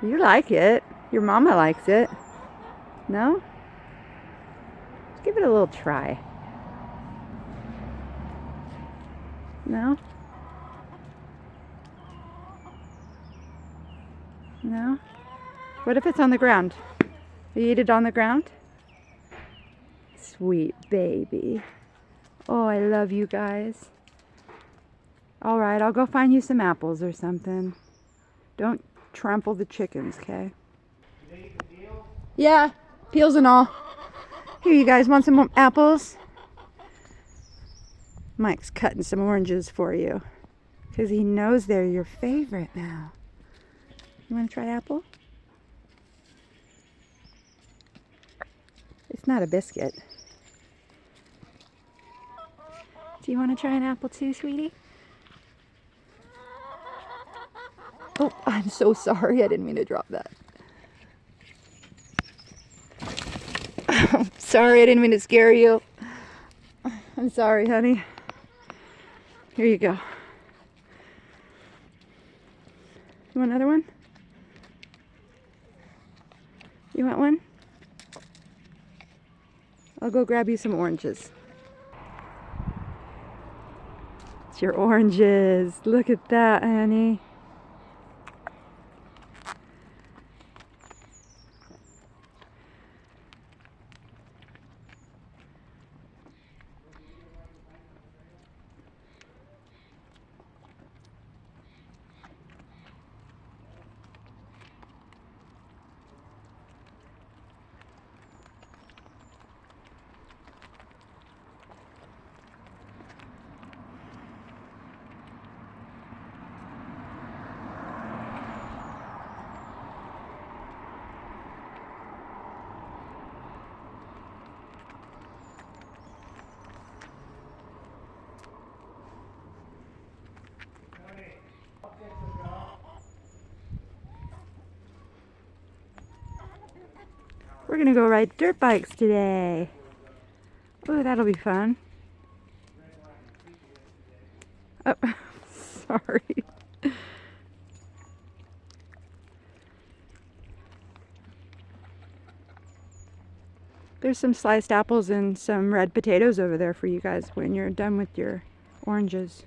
You like it. Your mama likes it. No? Let's give it a little try. No? No? What if it's on the ground? You eat it on the ground? Sweet baby. Oh, I love you guys. All right, I'll go find you some apples or something. Don't trample the chickens, okay? Yeah, peels and all. Here, you guys want some apples? Mike's cutting some oranges for you because he knows they're your favorite now. You want to try apple? It's not a biscuit. Do you want to try an apple too, sweetie? Oh, I'm so sorry. I didn't mean to drop that. Sorry, I didn't mean to scare you. I'm sorry, honey. Here you go. You want another one? You want one? I'll go grab you some oranges. It's your oranges. Look at that, honey. We're gonna go ride dirt bikes today. Oh, that'll be fun. Oh, sorry. There's some sliced apples and some red potatoes over there for you guys when you're done with your oranges.